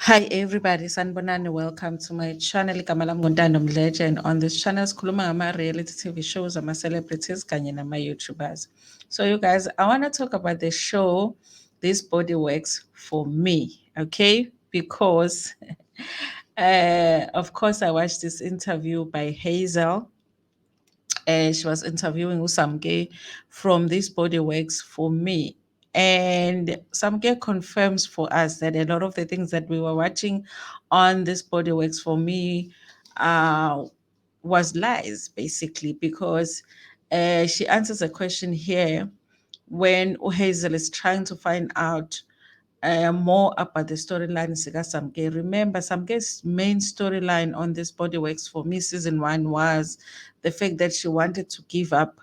Hi everybody, Sanbonani. Welcome to my channel. Igama lami Ntando Mdletshe, and on this channel sikhuluma ngama-reality TV shows, ama-celebrities kanye nama-YouTubers. So you guys, I want to talk about the show This Body Works for Me, okay? Because of course I watched this interview by Hazel. She was interviewing Samke from This Body Works for Me. And Samke confirms for us that a lot of the things that we were watching on This Body Works for Me uh, was lies, basically, because she answers a question here when Hazel is trying to find out more about the storyline Sika Samke. Remember, Samke's main storyline on This Body Works for Me season one was the fact that she wanted to give up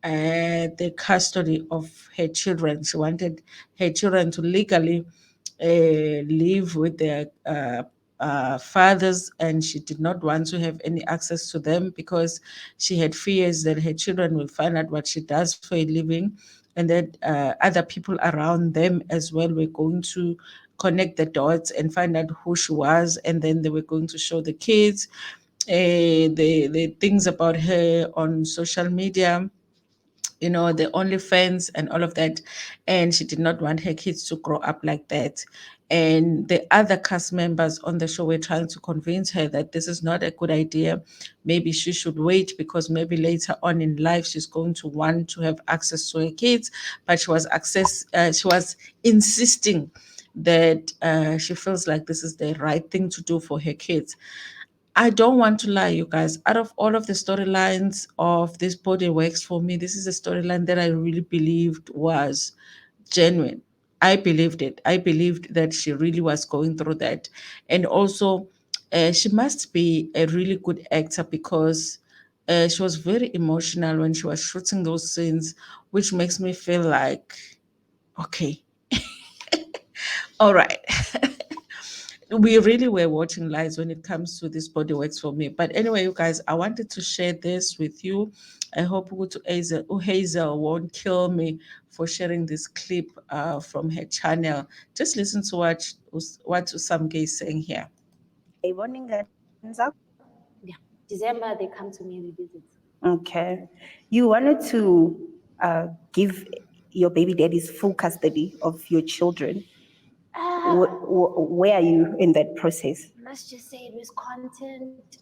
the custody of her children. She wanted her children to legally live with their fathers, and she did not want to have any access to them because she had fears that her children will find out what she does for a living, and that other people around them as well were going to connect the dots and find out who she was, and then they were going to show the kids the things about her on social media, the OnlyFans and all of that. And she did not want her kids to grow up like that. And the other cast members on the show were trying to convince her that this is not a good idea. Maybe she should wait because maybe later on in life she's going to want to have access to her kids. But she was insisting that she feels like this is the right thing to do for her kids. I don't want to lie, you guys. Out of all of the storylines of This Body Works for Me, this is a storyline that I really believed was genuine. I believed it. I believed that she really was going through that. And also, she must be a really good actor because she was very emotional when she was shooting those scenes, which makes me feel like, okay, all right. We really were watching lights when it comes to This Body Works for Me. But anyway, you guys, I wanted to share this with you. I hope Hazel won't kill me for sharing this clip from her channel. Just listen to what Samke is saying here. Yeah. December they come to me and we visit. Okay. You wanted to give your baby daddies full custody of your children. Where are you in that process? Let's just say it was content.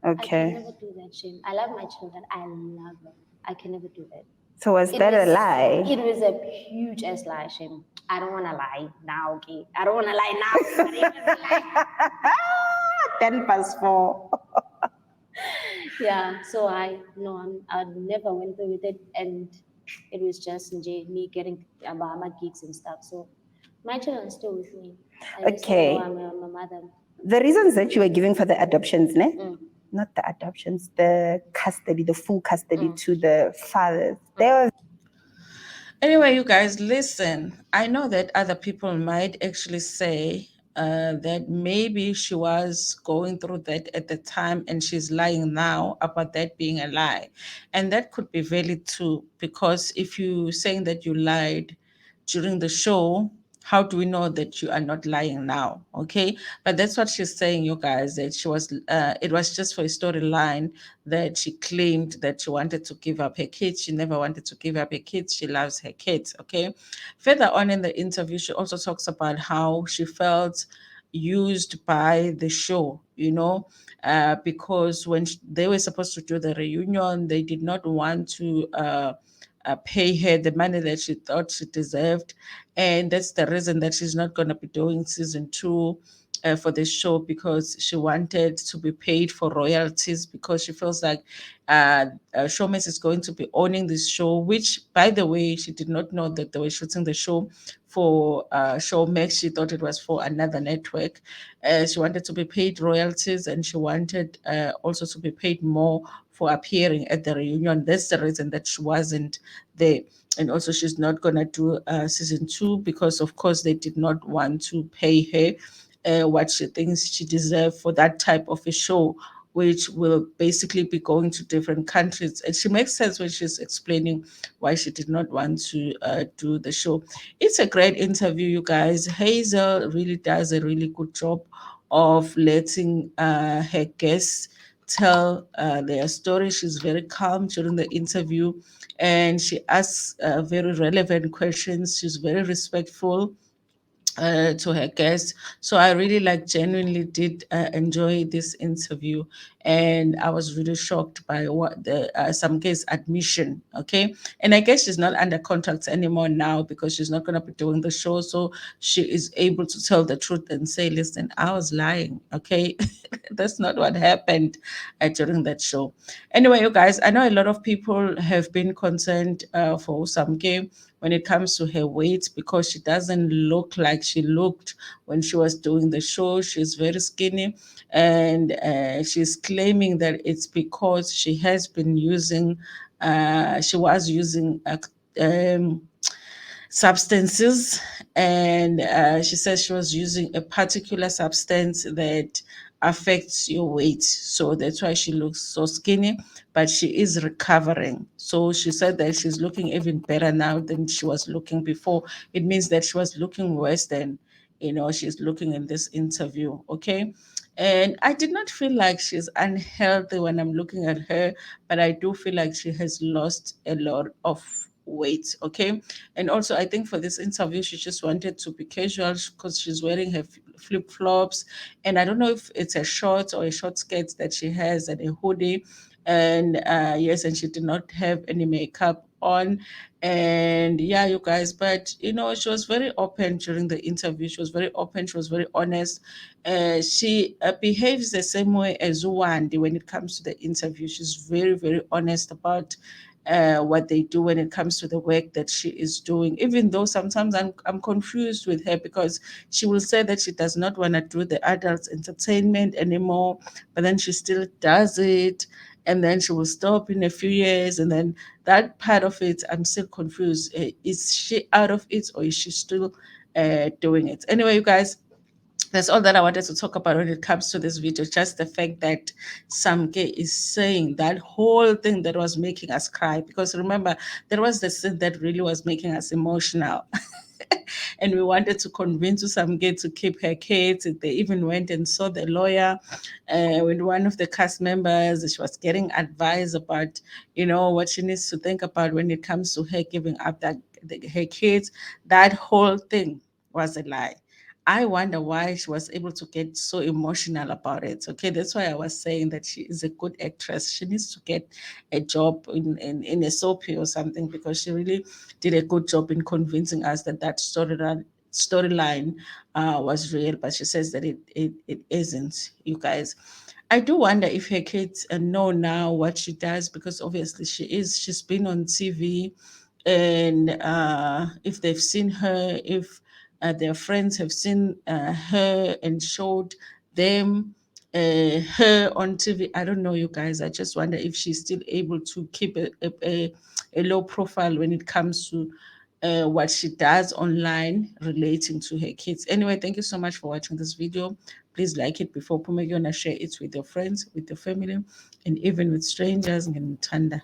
I can Okay. never do that, Shame. I love my children. I love them. I can never do that. So was It that a was lie? It was a huge ass lie, Shame. I don't want to lie now, okay? I don't want to lie now. But it was a lie. 10 past 4. Yeah, so I never went through with it, and it was just me getting Bahama gigs and stuff. So my children are still with me. I just don't know Okay. I'm a mother. The reasons that you were giving for the adoptions, ne? Mm. Not the adoptions, the custody, the full custody to the fathers. They were Anyway, you guys, listen. I know that other people might actually say that maybe she was going through that at the time and she's lying now about that being a lie. And that could be valid too, because if you're saying that you lied during the show, how do we know that you are not lying now? Okay. But that's what she's saying, you guys, that it was just for a storyline that she claimed that she wanted to give up her kids. She never wanted to give up her kids. She loves her kids. Okay. Further on in the interview, she also talks about how she felt used by the show, because when they were supposed to do the reunion, they did not want to pay her the money that she thought she deserved. And that's the reason that she's not going to be doing season two for the show, because she wanted to be paid for royalties, because she feels like Showmax is going to be owning this show, which, by the way, she did not know that they were shooting the show for Showmax. She thought it was for another network. She wanted to be paid royalties, and she wanted also to be paid more for appearing at the reunion. That's the reason that she wasn't there. And also, she's not going to do season two because, of course, they did not want to pay her what she thinks she deserves for that type of a show, which will basically be going to different countries. And she makes sense when she's explaining why she did not want to do the show. It's a great interview, you guys. Hazel really does a really good job of letting her guests tell their story. She's very calm during the interview, and she asks very relevant questions. She's very respectful to her guests. So I really genuinely did enjoy this interview, and I was really shocked by what the Samke's admission. Okay, and I guess she's not under contract anymore now because she's not going to be doing the show, so she is able to tell the truth and say, "Listen, I was lying." Okay, that's not what happened during that show. Anyway, you guys, I know a lot of people have been concerned for Samke when it comes to her weight because she doesn't look like she looked when she was doing the show. She's very skinny, and she's claiming that it's because she was using um, substances, and she says she was using a particular substance that affects your weight, so that's why she looks so skinny, but she is recovering. So she said that she's looking even better now than she was looking before. It means that she was looking worse than she's looking in this interview. Okay, and I did not feel like she's unhealthy when I'm looking at her, but I do feel like she has lost a lot of weight. Okay, and also, I think for this interview, she just wanted to be casual because she's wearing her flip flops. And I don't know if it's a short or a short skirt that she has and a hoodie. And yes, and she did not have any makeup on. And yeah, you guys, but she was very open during the interview. She was very open. She was very honest. She behaves the same way as Wandi when it comes to the interview. She's very, very honest about what they do when it comes to the work that she is doing, even though sometimes I'm confused with her because she will say that she does not want to do the adult entertainment anymore, but then she still does it, and then she will stop in a few years, and then that part of it, I'm still confused. Is she out of it, or is she still doing it? Anyway, you guys, that's all that I wanted to talk about when it comes to this video. Just the fact that Samke is saying that whole thing that was making us cry. Because remember, there was the scene that really was making us emotional. And we wanted to convince Samke to keep her kids. They even went and saw the lawyer with one of the cast members. She was getting advice about, what she needs to think about when it comes to her giving up her kids. That whole thing was a lie. I wonder why she was able to get so emotional about it. Okay, that's why I was saying that she is a good actress. She needs to get a job in a soapy or something because she really did a good job in convincing us that storyline was real. But she says that it isn't, you guys. I do wonder if her kids know now what she does because obviously she's been on TV, and if they've seen her, if their friends have seen her and showed them her on TV. I don't know, you guys. I just wonder if she's still able to keep a low profile when it comes to what she does online relating to her kids. Anyway, thank you so much for watching this video. Please like it before Pumegona, share it with your friends, with your family, and even with strangers. Ntanda.